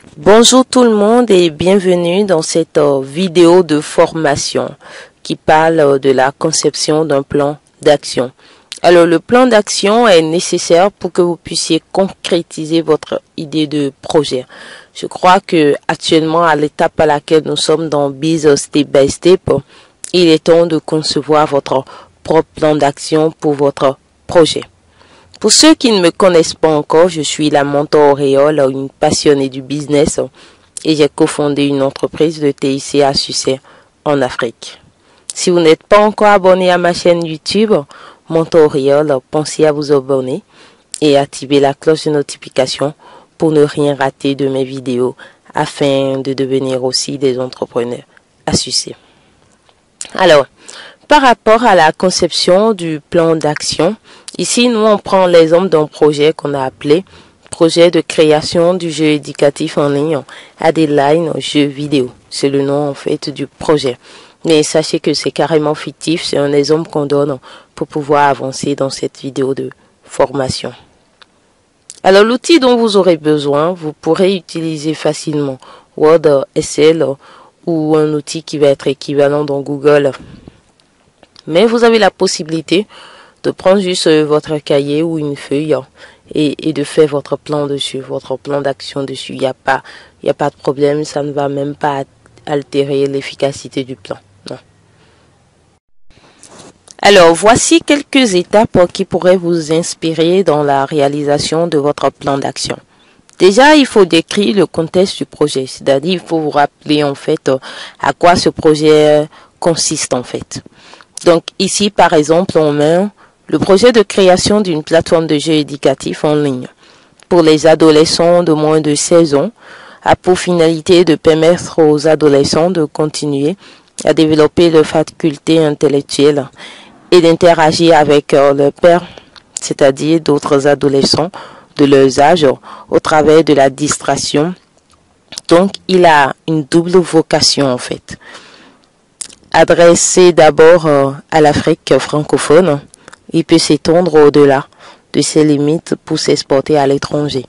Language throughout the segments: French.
Bonjour tout le monde et bienvenue dans cette vidéo de formation qui parle de la conception d'un plan d'action. Alors le plan d'action est nécessaire pour que vous puissiez concrétiser votre idée de projet. Je crois que actuellement à l'étape à laquelle nous sommes dans Biz Step by Step, il est temps de concevoir votre propre plan d'action pour votre projet. Pour ceux qui ne me connaissent pas encore, je suis la mentor Auréole, une passionnée du business et j'ai cofondé une entreprise de TIC à succès en Afrique. Si vous n'êtes pas encore abonné à ma chaîne YouTube, mentor Auréole, pensez à vous abonner et activer la cloche de notification pour ne rien rater de mes vidéos afin de devenir aussi des entrepreneurs à succès. Alors, par rapport à la conception du plan d'action, ici nous on prend l'exemple d'un projet qu'on a appelé projet de création du jeu éducatif en ligne Adeline jeu vidéo. C'est le nom en fait du projet. Mais sachez que c'est carrément fictif, c'est un exemple qu'on donne pour pouvoir avancer dans cette vidéo de formation. Alors l'outil dont vous aurez besoin, vous pourrez utiliser facilement Word, Excel ou un outil qui va être équivalent dans Google. Mais vous avez la possibilité de prendre juste votre cahier ou une feuille et de faire votre plan dessus, votre plan d'action dessus. Il n'y a pas de problème, ça ne va même pas altérer l'efficacité du plan. Non. Alors, voici quelques étapes qui pourraient vous inspirer dans la réalisation de votre plan d'action. Déjà, il faut décrire le contexte du projet, c'est-à-dire il faut vous rappeler en fait à quoi ce projet consiste en fait. Donc ici, par exemple, on met le projet de création d'une plateforme de jeux éducatifs en ligne pour les adolescents de moins de 16 ans a pour finalité de permettre aux adolescents de continuer à développer leurs facultés intellectuelles et d'interagir avec leurs pairs, c'est-à-dire d'autres adolescents de leur âge au travers de la distraction. Donc, il a une double vocation en fait. Adressé d'abord à l'Afrique francophone, il peut s'étendre au-delà de ses limites pour s'exporter à l'étranger.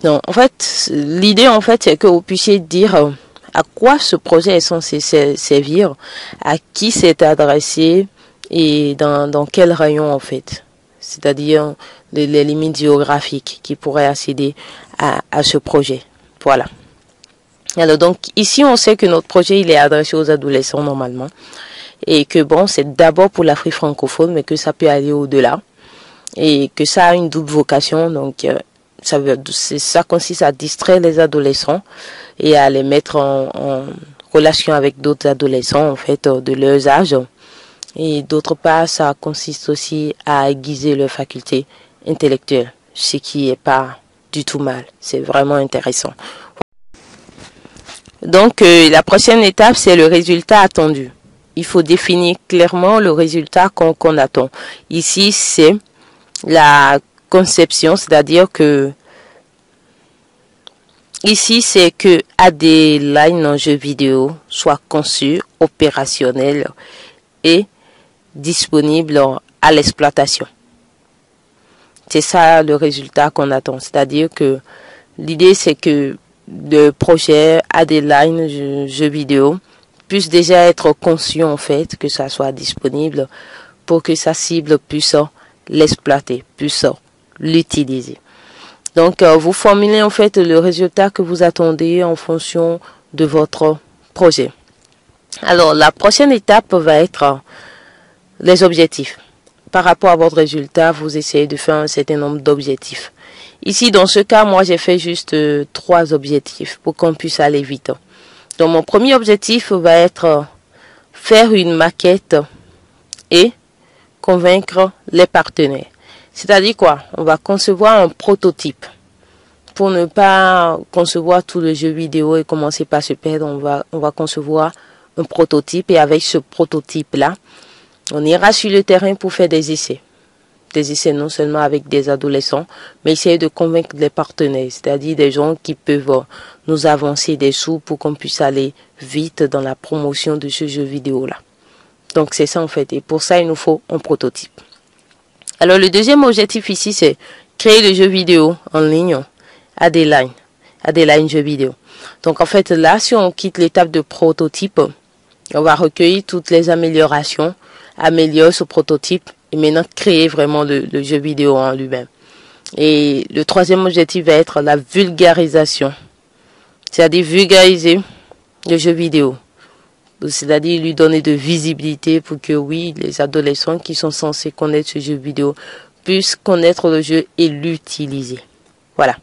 Donc, en fait, l'idée, en fait, c'est que vous puissiez dire à quoi ce projet est censé servir, à qui c'est adressé et dans quel rayon, en fait. C'est-à-dire les limites géographiques qui pourraient accéder à ce projet. Voilà. Alors donc ici on sait que notre projet il est adressé aux adolescents normalement et que bon c'est d'abord pour l'Afrique francophone mais que ça peut aller au-delà et que ça a une double vocation donc ça consiste à distraire les adolescents et à les mettre en relation avec d'autres adolescents en fait de leurs âges et d'autre part ça consiste aussi à aiguiser leurs facultés intellectuelles, ce qui est pas du tout mal, c'est vraiment intéressant. Donc, la prochaine étape, c'est le résultat attendu. Il faut définir clairement le résultat qu'on attend. Ici, c'est la conception, c'est-à-dire que ici, c'est que Adeline en jeu vidéo soit conçu, opérationnel et disponible à l'exploitation. C'est ça le résultat qu'on attend. C'est-à-dire que l'idée, c'est que le projet Adeline jeu vidéo puisse déjà être conçu en fait, que ça soit disponible pour que sa cible puisse l'exploiter, puisse l'utiliser. Donc vous formulez en fait le résultat que vous attendez en fonction de votre projet. Alors la prochaine étape va être les objectifs. Par rapport à votre résultat, vous essayez de faire un certain nombre d'objectifs. Ici, dans ce cas, moi, j'ai fait juste 3 objectifs pour qu'on puisse aller vite. Donc, mon premier objectif va être faire une maquette et convaincre les partenaires. C'est-à-dire quoi? On va concevoir un prototype. Pour ne pas concevoir tout le jeu vidéo et commencer par se perdre, on va concevoir un prototype et avec ce prototype-là, on ira sur le terrain pour faire des essais. Des essais non seulement avec des adolescents, mais essayer de convaincre les partenaires, c'est-à-dire des gens qui peuvent nous avancer des sous pour qu'on puisse aller vite dans la promotion de ce jeu vidéo-là. Donc c'est ça en fait, et pour ça il nous faut un prototype. Alors le deuxième objectif ici, c'est créer le jeu vidéo en ligne Adeline Adeline jeux vidéo. Donc en fait là, si on quitte l'étape de prototype, on va recueillir toutes les améliorations, améliorer ce prototype et maintenant créer vraiment le jeu vidéo en lui-même. Et le troisième objectif va être la vulgarisation, c'est-à-dire vulgariser le jeu vidéo, c'est-à-dire lui donner de visibilité pour que oui, les adolescents qui sont censés connaître ce jeu vidéo puissent connaître le jeu et l'utiliser. Voilà.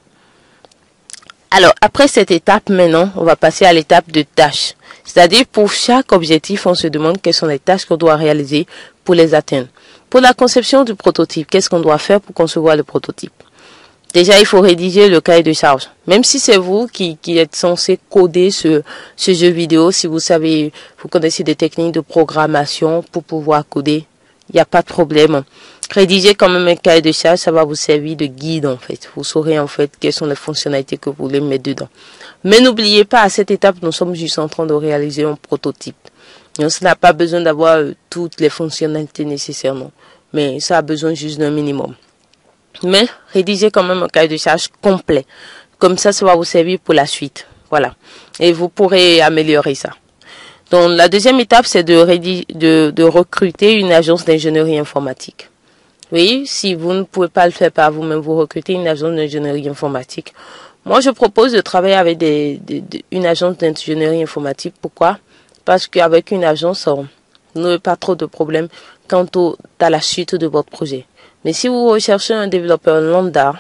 Alors, après cette étape, maintenant, on va passer à l'étape de tâches. C'est-à-dire, pour chaque objectif, on se demande quelles sont les tâches qu'on doit réaliser pour les atteindre. Pour la conception du prototype, qu'est-ce qu'on doit faire pour concevoir le prototype? Déjà, il faut rédiger le cahier de charge. Même si c'est vous qui êtes censé coder ce jeu vidéo, si vous savez, vous connaissez des techniques de programmation pour pouvoir coder, il n'y a pas de problème. Rédiger quand même un cahier de charge, ça va vous servir de guide en fait. Vous saurez en fait quelles sont les fonctionnalités que vous voulez mettre dedans. Mais n'oubliez pas, à cette étape, nous sommes juste en train de réaliser un prototype. Donc, ça n'a pas besoin d'avoir toutes les fonctionnalités nécessaires, non. Mais ça a besoin juste d'un minimum. Mais rédigez quand même un cahier de charge complet. Comme ça va vous servir pour la suite. Voilà. Et vous pourrez améliorer ça. Donc, la deuxième étape, c'est de recruter une agence d'ingénierie informatique. Oui, si vous ne pouvez pas le faire par vous-même, vous recrutez une agence d'ingénierie informatique. Moi, je propose de travailler avec une agence d'ingénierie informatique. Pourquoi? Parce qu'avec une agence, vous n'aurez pas trop de problèmes quant à la suite de votre projet. Mais si vous recherchez un développeur lambda,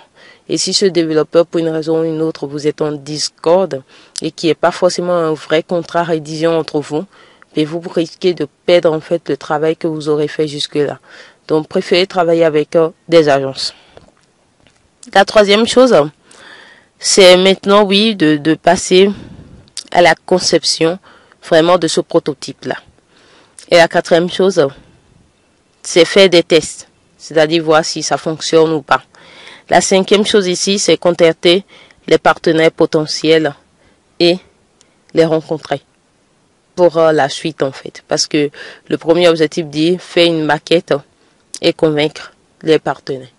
et si ce développeur, pour une raison ou une autre, vous êtes en discorde et qu'il n'y ait pas forcément un vrai contrat rédigé entre vous, mais vous risquez de perdre en fait le travail que vous aurez fait jusque-là. Donc, préférez travailler avec des agences. La troisième chose, c'est maintenant, oui, de passer à la conception vraiment de ce prototype-là. Et la quatrième chose, c'est faire des tests, c'est-à-dire voir si ça fonctionne ou pas. La cinquième chose ici, c'est contacter les partenaires potentiels et les rencontrer pour la suite en fait. Parce que le premier objectif dit faire une maquette et convaincre les partenaires.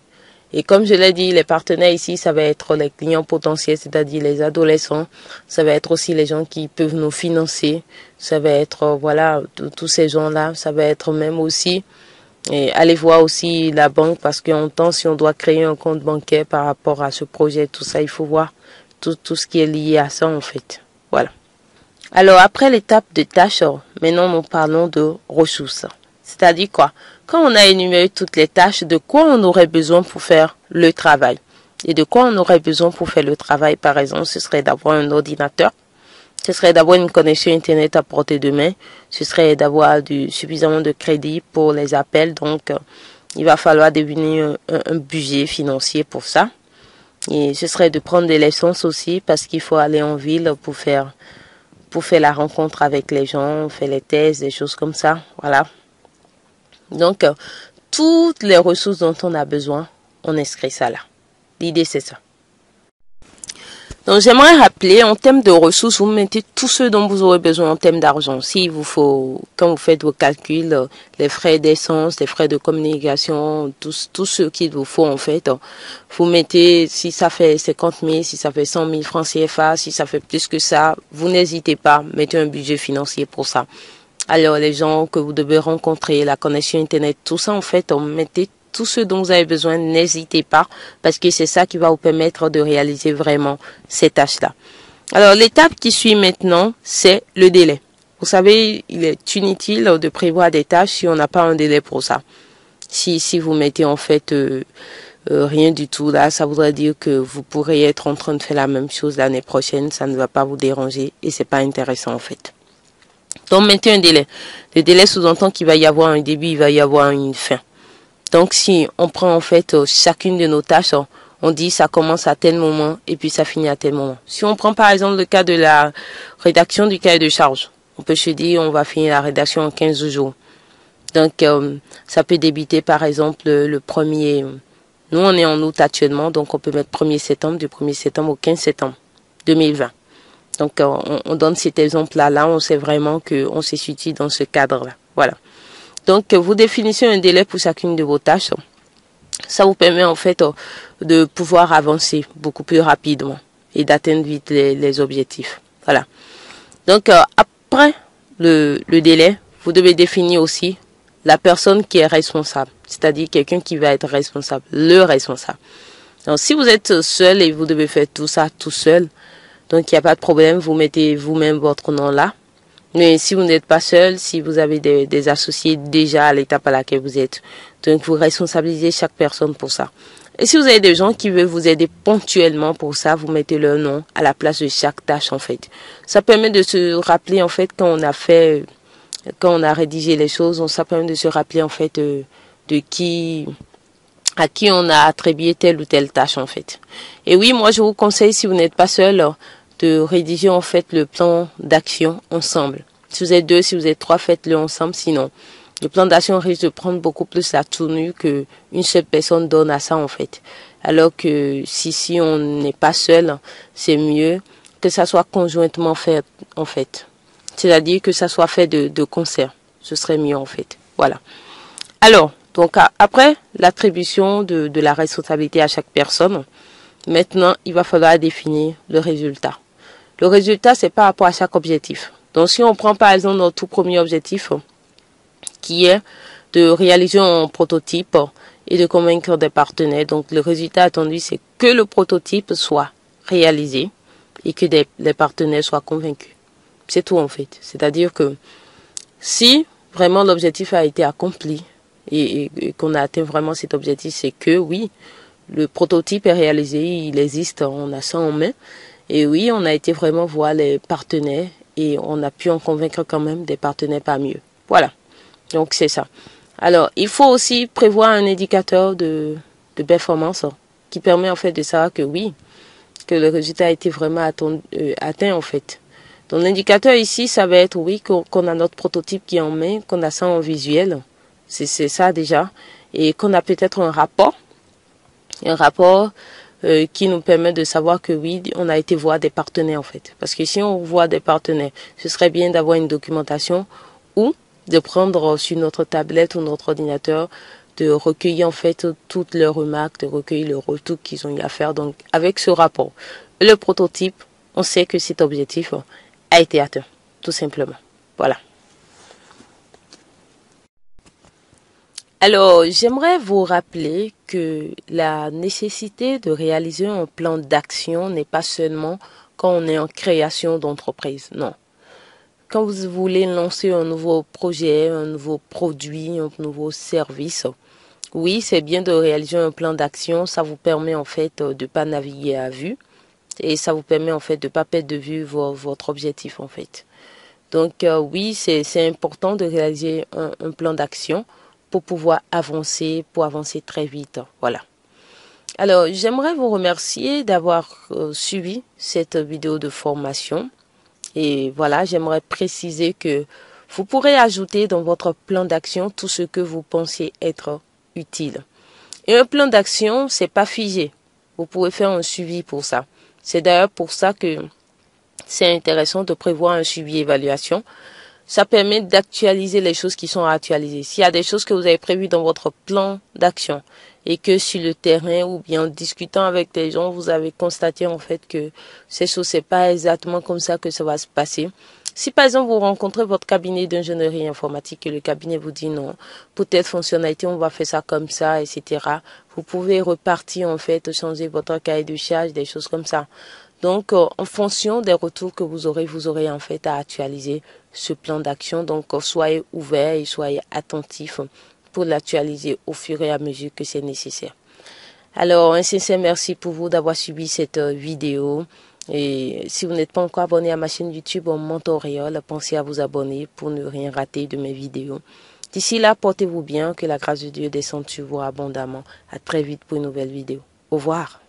Et comme je l'ai dit, les partenaires ici, ça va être les clients potentiels, c'est-à-dire les adolescents. Ça va être aussi les gens qui peuvent nous financer. Ça va être, voilà, tous ces gens-là. Ça va être même aussi, aller voir aussi la banque parce qu'en temps, si on doit créer un compte bancaire par rapport à ce projet, tout ça, il faut voir tout ce qui est lié à ça en fait. Voilà. Alors, après l'étape de tâches, maintenant nous parlons de ressources. C'est-à-dire quoi? Quand on a énuméré toutes les tâches, de quoi on aurait besoin pour faire le travail? Et de quoi on aurait besoin pour faire le travail, par exemple, ce serait d'avoir un ordinateur, ce serait d'avoir une connexion Internet à portée de main, ce serait d'avoir suffisamment de crédit pour les appels, donc il va falloir définir un budget financier pour ça. Et ce serait de prendre de l'essence aussi, parce qu'il faut aller en ville pour faire la rencontre avec les gens, faire les tests, des choses comme ça, voilà. Donc, toutes les ressources dont on a besoin, on inscrit ça là. L'idée, c'est ça. Donc, j'aimerais rappeler, en termes de ressources, vous mettez tout ce dont vous aurez besoin en termes d'argent. S'il vous faut, quand vous faites vos calculs, les frais d'essence, les frais de communication, tout ce qu'il vous faut, en fait, vous mettez, si ça fait 50 000, si ça fait 100 000 francs CFA, si ça fait plus que ça, vous n'hésitez pas, mettez un budget financier pour ça. Alors, les gens que vous devez rencontrer, la connexion Internet, tout ça, en fait, mettez tout ce dont vous avez besoin, n'hésitez pas, parce que c'est ça qui va vous permettre de réaliser vraiment ces tâches-là. Alors, l'étape qui suit maintenant, c'est le délai. Vous savez, il est inutile de prévoir des tâches si on n'a pas un délai pour ça. Si vous mettez en fait rien du tout là, ça voudrait dire que vous pourrez être en train de faire la même chose l'année prochaine, ça ne va pas vous déranger et c'est pas intéressant en fait. Donc, mettez un délai. Le délai sous-entend qu'il va y avoir un début, il va y avoir une fin. Donc, si on prend en fait chacune de nos tâches, on dit ça commence à tel moment et puis ça finit à tel moment. Si on prend par exemple le cas de la rédaction du cahier de charge, on peut se dire on va finir la rédaction en 15 jours. Donc, ça peut débuter par exemple le 1er... Nous, on est en août actuellement, donc on peut mettre 1er septembre, du 1er septembre au 15 septembre 2020. Donc, on donne cet exemple-là. Là, on sait vraiment qu'on se situe dans ce cadre-là. Voilà. Donc, vous définissez un délai pour chacune de vos tâches. Ça vous permet en fait de pouvoir avancer beaucoup plus rapidement. et d'atteindre vite les objectifs. Voilà. Donc, après le délai, vous devez définir aussi la personne qui est responsable, c'est-à-dire quelqu'un qui va être responsable, le responsable. Donc, si vous êtes seul et vous devez faire tout ça tout seul, donc il n'y a pas de problème, vous mettez vous-même votre nom là. Mais si vous n'êtes pas seul, si vous avez des associés déjà à l'étape à laquelle vous êtes, donc vous responsabilisez chaque personne pour ça. Et si vous avez des gens qui veulent vous aider ponctuellement pour ça, vous mettez leur nom à la place de chaque tâche en fait. Ça permet de se rappeler en fait quand on a rédigé les choses, ça permet de se rappeler en fait à qui on a attribué telle ou telle tâche en fait. Et oui, moi je vous conseille, si vous n'êtes pas seul, de rédiger en fait le plan d'action ensemble. Si vous êtes 2, si vous êtes 3, faites-le ensemble, sinon le plan d'action risque de prendre beaucoup plus la tournure que une seule personne donne à ça en fait. Alors que si on n'est pas seul, c'est mieux que ça soit conjointement fait en fait. C'est-à-dire que ça soit fait de concert. Ce serait mieux en fait. Voilà. Alors, donc après l'attribution de la responsabilité à chaque personne, maintenant il va falloir définir le résultat. Le résultat, c'est par rapport à chaque objectif. Donc, si on prend par exemple notre tout premier objectif, qui est de réaliser un prototype et de convaincre des partenaires. Donc, le résultat attendu, c'est que le prototype soit réalisé et que les partenaires soient convaincus. C'est tout en fait. C'est-à-dire que si vraiment l'objectif a été accompli et qu'on a atteint vraiment cet objectif, c'est que oui, le prototype est réalisé, il existe, on a ça en main. Et oui, on a été vraiment voir les partenaires et on a pu en convaincre quand même des partenaires parmi eux. Voilà. Donc, c'est ça. Alors, il faut aussi prévoir un indicateur de performance qui permet en fait de savoir que oui, que le résultat a été vraiment atteint en fait. Donc, l'indicateur ici, ça va être oui, qu'on a notre prototype qui est en main, qu'on a ça en visuel. C'est ça déjà. Et qu'on a peut-être un rapport qui nous permet de savoir que oui, on a été voir des partenaires en fait. Parce que si on voit des partenaires, ce serait bien d'avoir une documentation ou de prendre sur notre tablette ou notre ordinateur, de recueillir en fait toutes leurs remarques, de recueillir le retour qu'ils ont eu à faire. Donc avec ce rapport, le prototype, on sait que cet objectif a été atteint, tout simplement. Voilà. Alors, j'aimerais vous rappeler que la nécessité de réaliser un plan d'action n'est pas seulement quand on est en création d'entreprise, non. Quand vous voulez lancer un nouveau projet, un nouveau produit, un nouveau service, oui, c'est bien de réaliser un plan d'action. Ça vous permet en fait de pas naviguer à vue et ça vous permet en fait de pas perdre de vue votre objectif en fait. Donc oui, c'est important de réaliser un plan d'action pour pouvoir avancer, pour avancer très vite. Voilà. Alors, j'aimerais vous remercier d'avoir suivi cette vidéo de formation. Et voilà, j'aimerais préciser que vous pourrez ajouter dans votre plan d'action tout ce que vous pensez être utile. Et un plan d'action, c'est pas figé. Vous pouvez faire un suivi pour ça. C'est d'ailleurs pour ça que c'est intéressant de prévoir un suivi évaluation. Ça permet d'actualiser les choses qui sont à actualiser. S'il y a des choses que vous avez prévues dans votre plan d'action et que sur le terrain ou bien en discutant avec des gens, vous avez constaté en fait que ces choses, c'est pas exactement comme ça que ça va se passer. Si par exemple vous rencontrez votre cabinet d'ingénierie informatique et le cabinet vous dit non, pour telle fonctionnalité on va faire ça comme ça, etc. Vous pouvez repartir en fait, changer votre cahier de charge, des choses comme ça. Donc, en fonction des retours que vous aurez en fait à actualiser ce plan d'action. Donc, soyez ouverts et soyez attentifs pour l'actualiser au fur et à mesure que c'est nécessaire. Alors, un sincère merci pour vous d'avoir suivi cette vidéo. Et si vous n'êtes pas encore abonné à ma chaîne YouTube Mentorial, pensez à vous abonner pour ne rien rater de mes vidéos. D'ici là, portez-vous bien, que la grâce de Dieu descende sur vous abondamment. À très vite pour une nouvelle vidéo. Au revoir.